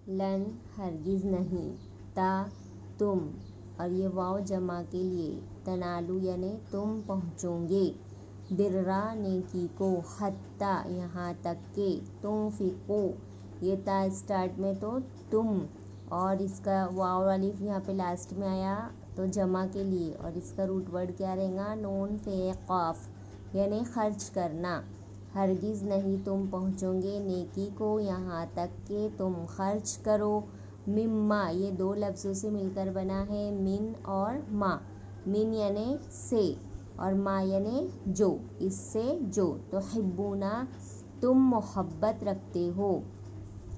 لن ہرگز نہیں، تا تم، اور یہ واو جمع کے لیے، تنالو یعنی تم پہنچو گے، برا نیکی کو، حتی یہاں تک کہ، تنفقو یہ تا اسٹارٹ میں تو تم، اور اس کا واو الف یہاں پہ لاسٹ میں آیا تو جمع کے لیے، اور اس کا روٹ ورڈ کیا رہے گا، نون فے قاف یعنی خرچ کرنا، ہرگز نہیں تم پہنچو گے نیکی کو یہاں تک کہ تم خرچ کرو، مما یہ دو لفظوں سے مل کر بنا ہے، من اور ما، من یعنی سے اور ما یعنی جو، اس سے جو، تحبونا تم محبت رکھتے ہو،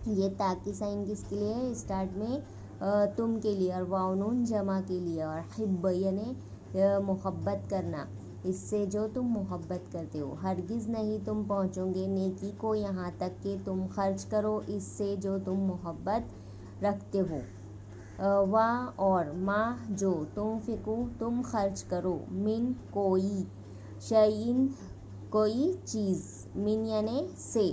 یہ تا کی سائن کس کے لیے ہے اسٹارٹ میں، تم کے لیے، اور واو نون جمع کے لیے، اور حب یعنی محبت کرنا، اس سے جو تم محبت کرتے ہو، ہرگز نہیں تم پہنچو گے نیکی کو یہاں تک کہ تم خرچ کرو اس سے جو تم محبت رکھتے ہو، وا اور ما جو، تنفقو تم خرچ کرو، من کوئی، شیئن کوئی چیز، من یعنی سے،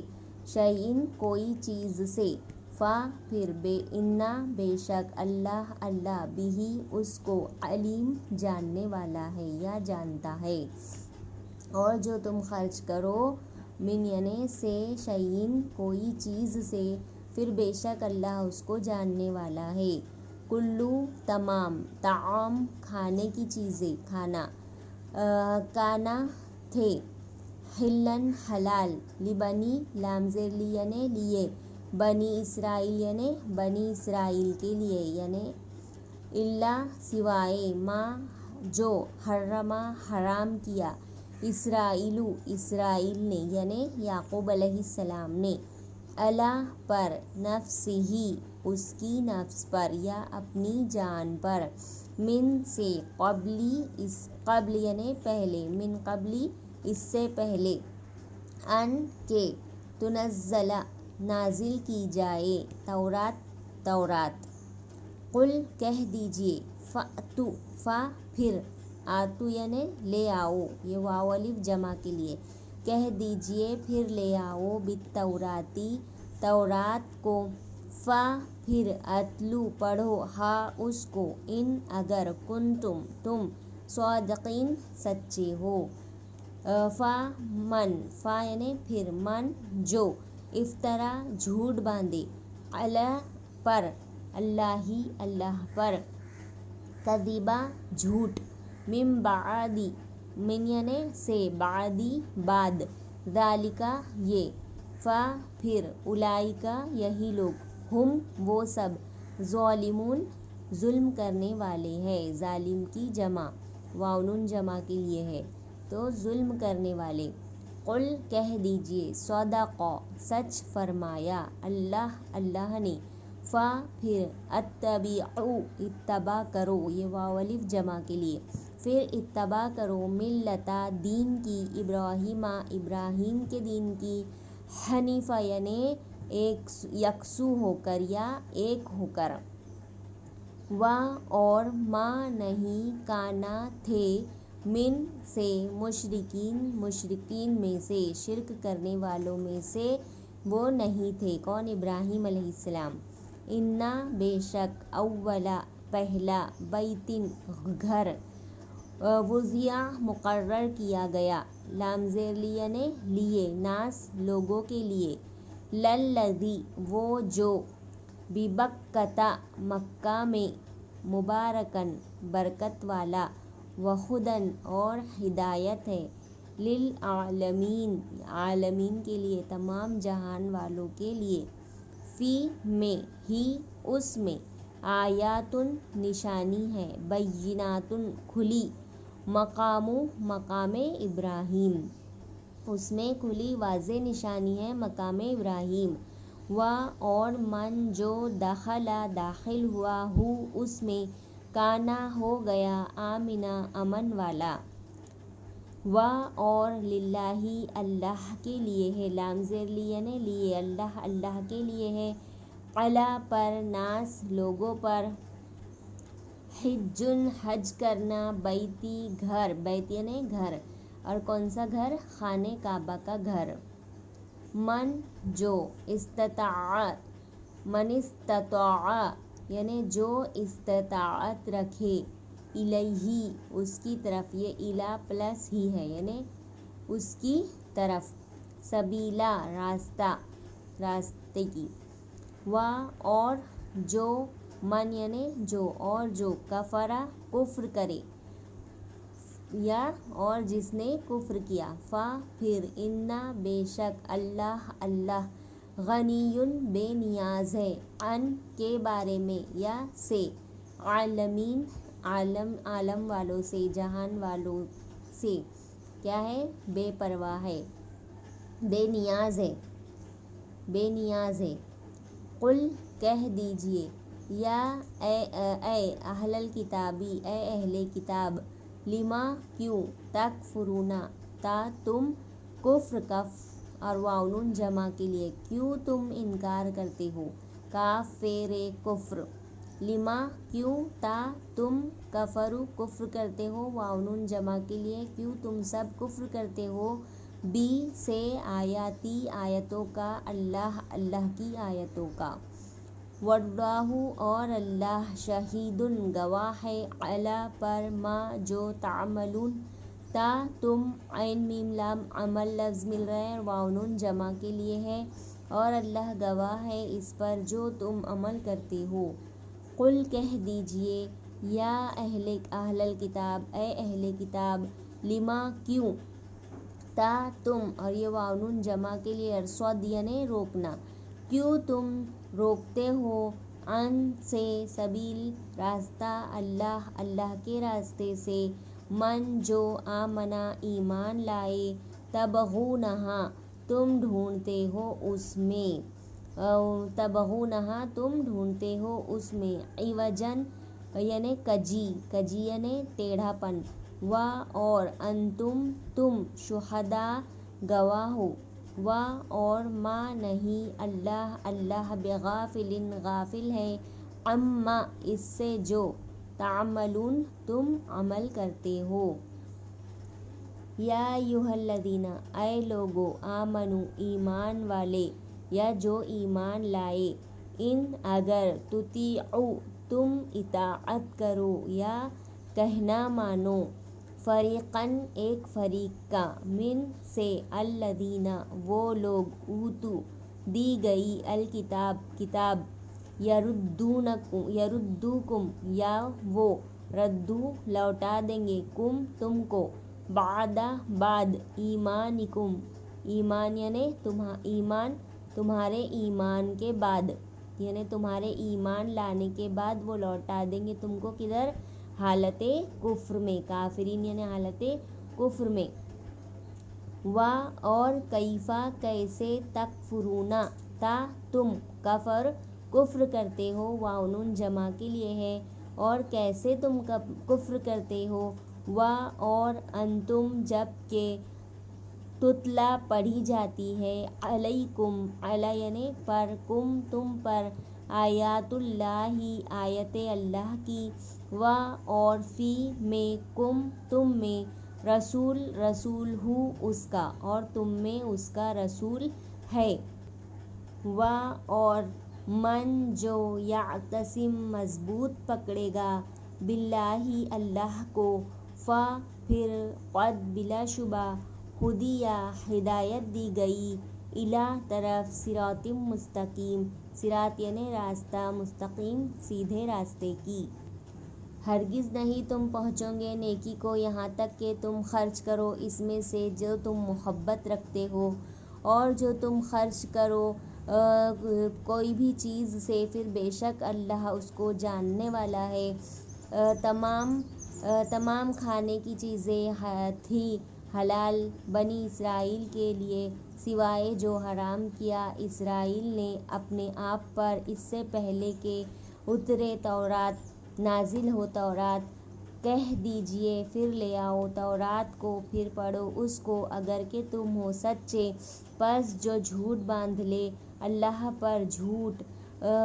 شیئن کوئی چیز سے، فا پھر بے، انا بے شک، اللہ اللہ، بھی اس کو، علیم جاننے والا ہے یا جانتا ہے، اور جو تم خرچ کرو، من یعنی سے، شیئن کوئی چیز سے، پھر بے شک اللہ اس کو جاننے والا ہے، کلو تمام، طعام کھانے کی چیزیں، کھانا، کانا تھے، حلن حلال، لبنی لام زیر لی یعنی لیے، بنی اسرائیل یعنی بنی اسرائیل کے لیے، یعنی اللہ سوائے، ما جو، حرما حرام کیا، اسرائیلو اسرائیل نے یعنی یعقوب علیہ السلام نے، اللہ پر، نفسہ اس کی نفس پر یا اپنی جان پر، من سے، قبلی اس، قبل یعنی پہلے، من قبلی اس سے پہلے، ان کے، تنزل نازل کی جائے، تورات تورات، قل کہہ دیجئے، فأتو فا پھر، آتو یعنی لے آؤ، یہ واو الف جمع کے لیے، کہہ دیجئے پھر لے آؤ، بالتوراتی تورات کو، فا پھر، اتلو پڑھو، ہا اس کو، ان اگر، کنتم تم، صادقین سچے ہو، فا من، فا یعنی پھر، من جو، افطرا جھوٹ باندھے، علی پر، اللہ ہی اللہ پر، کذبا جھوٹ، من بعدی، من یعنی سے، بعدی بعد، ذالکا یہ، فا پھر، اولئکا یہی لوگ، ہم وہ سب، ظالمون ظلم کرنے والے ہیں، ظالم کی جمع، واو نون جمع کے لیے ہے تو ظلم کرنے والے، قل کہہ دیجئے، صدق سچ فرمایا، اللہ اللہ نے، فا پھر، اتبعوا اتباع کرو، یہ واو الف جمع کے لیے، پھر اتباع کرو، ملتا دین کی، ابراہیم ابراہیم کے دین کی، حنیفہ یعنی ایک یکسو ہو کر یا ایک ہو کر، وا اور ما نہیں، کانا تھے، من سے، مشرکین مشرکین میں سے، شرک کرنے والوں میں سے وہ نہیں تھے، کون، ابراہیم علیہ السلام، انا بے شک، اولا پہلا، بیتن گھر، وضع مقرر کیا گیا، لام زیر لی یعنی لیے، ناس لوگوں کے لیے، للذی وہ جو، ببکۃ مکہ میں، مبارکن برکت والا، وہدن اور ہدایت ہے، للعالمین عالمین کے لیے، تمام جہان والوں کے لیے، فی میں، ہی اس میں، آیاتن نشانی ہے، بیناتن کھلی، مقام مقام ابراہیم اس میں کھلی واضح نشانی ہے، مقام ابراہیم، و اور من جو، دخل داخل ہوا، ہو اس میں، کانا ہو گیا، آمنا امن والا، و اور، للہ اللہ کے لیے ہے، لام زیر لی یعنی لیے، اللہ اللہ کے لیے ہے، علی پر، ناس لوگوں پر، حجن حج کرنا، بیتی گھر، بیت یعنی گھر، اور کون سا گھر، خانہ کعبہ کا گھر، من جو، استطاع من استطاع یعنی جو استطاعت رکھے، الیہی اس کی طرف، یہ الا پلس ہی ہے یعنی اس کی طرف، سبیلا راستہ، راستے کی، اور جو من یعنی جو، اور جو کفرا کفر کرے، یا اور جس نے کفر کیا، پھر انا بے شک اللہ غنی بے نیاز ہے، ان کے بارے میں، یا سے، عالمین عالم والوں سے، جہان والوں سے، کیا ہے؟ بے پرواہ ہے، بے نیاز ہے۔ قل کہہ دیجئے، یا اے اہل الکتابی، اے اہل کتاب، لما کیوں، تکفرون تا تم، کفر کف اور واو جمع کے لیے، کیوں تم انکار کرتے ہو، کافر کفر، لما کیوں، تا تم، کفرو کفر کرتے ہو، واو جمع کے لیے، کیوں تم سب کفر کرتے ہو، بی سے، آیاتی آیتوں کا، اللہ کی آیتوں کا، واللہ اور اللہ، شہید گواہ ہے، علی پر، ما جو، تعملون تا تم، عین میم لام عمل لفظ مل رہا ہے، واو جمع کے لیے ہے، اور اللہ گواہ ہے اس پر جو تم عمل کرتے ہو۔ قل کہہ دیجئے، یا اہل الکتاب، اے اہل کتاب، لما کیوں، تا تم، اور یہ واو جمع کے لیے، ارصد یعنی روکنا، کیوں تم روکتے ہو، ان سے، سبیل راستہ، اللہ کے راستے سے، من جو، آمنا ایمان لائے، تبغونہا تم ڈھونڈتے ہو اس میں، تم ڈھونڈتے ہو اس میں، عوجن یعنی کجی یعنی ٹیڑھا پن، اور انتم تم، شہداء گواہ ہو، اور ما نہیں، اللہ بغافل غافل ہے، عما اس سے جو، تعملون تم عمل کرتے ہو۔ یا ایھا الذین، اے لوگو، آمنو ایمان والے، یا جو ایمان لائے، ان اگر، تطیعوا تم اطاعت کرو، یا کہنا مانو، فریقاً ایک فریق کا، من سے، الذین وہ لوگ، اوتوا دی گئی، کتاب، یردوکم یا وہ، ردو لوٹا دیں گے، تم کو، بعد ایمانکم، ایمان یعنی تمہارے ایمان کے بعد، یعنی تمہارے ایمان لانے کے بعد وہ لوٹا دیں گے تم کو، کدھر؟ حالت کفر میں، کافرین یعنی حالت کفر میں، اور کیفا کیسے، تکفرون تا تم، کفر کرتے ہو، واو جمع کے لیے ہے، اور کیسے تم کفر کرتے ہو، اور انتم جب کہ، تتلا پڑھی جاتی ہے، علیکم، علی یعنی پر، تم پر، آیات اللہ آیتِ اللہ کی، اور فی میں، تم میں، رسول ہو اس کا، اور تم میں اس کا رسول ہے، اور من جو، یعتصم مضبوط پکڑے گا، باللہ اللہ کو، پھر، قد بلا شبہ، ہدیٰ ہدایت دی گئی، الی طرف، صراط مستقیم، صراط یعنی راستہ، مستقیم سیدھے راستے کی، ہرگز نہیں تم پہنچو گے نیکی کو یہاں تک کہ تم خرچ کرو اس میں سے جو تم محبت رکھتے ہو، اور جو تم خرچ کرو کوئی بھی چیز سے، پھر بے شک اللہ اس کو جاننے والا ہے۔ تمام کھانے کی چیزیں تھی حلال بنی اسرائیل کے لیے، سوائے جو حرام کیا اسرائیل نے اپنے آپ پر اس سے پہلے کہ اترے تورات، نازل ہو تورات، کہہ دیجئے پھر لے آؤ تورات کو، پھر پڑھو اس کو، اگر کہ تم ہو سچے، پس جو جھوٹ باندھ لے اللہ پر جھوٹ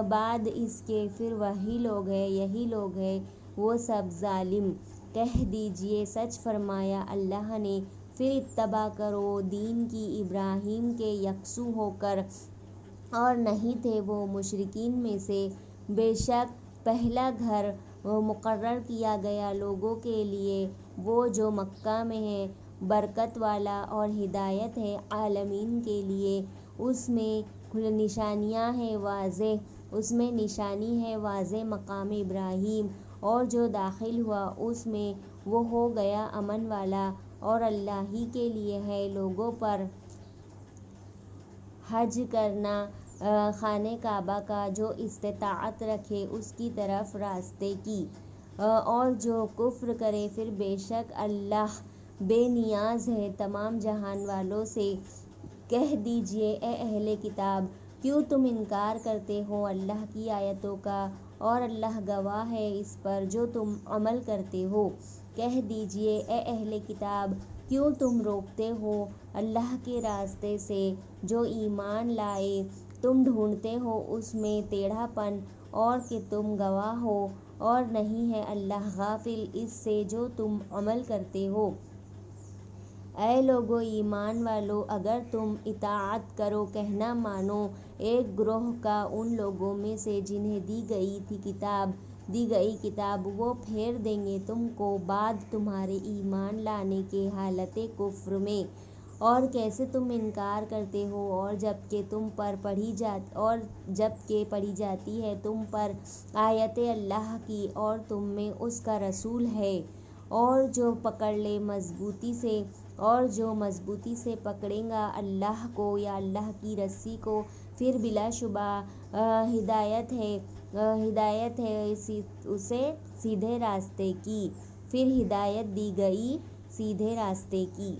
بعد اس کے، پھر یہی لوگ ہیں وہ سب ظالم، کہہ دیجئے سچ فرمایا اللہ نے، پھر اتباع کرو دین کی ابراہیم کے یکسو ہو کر، اور نہیں تھے وہ مشرکین میں سے۔ بے شک پہلا گھر مقرر کیا گیا لوگوں کے لیے وہ جو مکہ میں ہے، برکت والا اور ہدایت ہے عالمین کے لیے۔ اس میں نشانیاں ہیں واضح، اس میں نشانی ہے واضح مقام ابراہیم، اور جو داخل ہوا اس میں وہ ہو گیا امن والا۔ اور اللہ ہی کے لیے ہے لوگوں پر حج کرنا خانہ کعبہ کا جو استطاعت رکھے اس کی طرف راستے کی، اور جو کفر کرے پھر بے شک اللہ بے نیاز ہے تمام جہان والوں سے۔ کہہ دیجئے اے اہل کتاب، کیوں تم انکار کرتے ہو اللہ کی آیتوں کا، اور اللہ گواہ ہے اس پر جو تم عمل کرتے ہو۔ کہہ دیجئے اے اہل کتاب، کیوں تم روکتے ہو اللہ کے راستے سے جو ایمان لائے، تم ڈھونڈتے ہو اس میں ٹیڑھا پن، اور کہ تم گواہ ہو، اور نہیں ہے اللہ غافل اس سے جو تم عمل کرتے ہو۔ اے لوگو ایمان والو، اگر تم اطاعت کرو کہنا مانو ایک گروہ کا ان لوگوں میں سے جنہیں دی گئی کتاب، وہ پھیر دیں گے تم کو بعد تمہارے ایمان لانے کے حالت کفر میں، اور کیسے تم انکار کرتے ہو، اور جبکہ پڑھی جاتی ہے تم پر آیت اللہ کی اور تم میں اس کا رسول ہے، اور جو پکڑ لے مضبوطی سے پکڑے گا اللہ کو یا اللہ کی رسی کو، پھر بلا شبہ ہدایت ہے اسے سیدھے راستے کی، پھر ہدایت دی گئی سیدھے راستے کی۔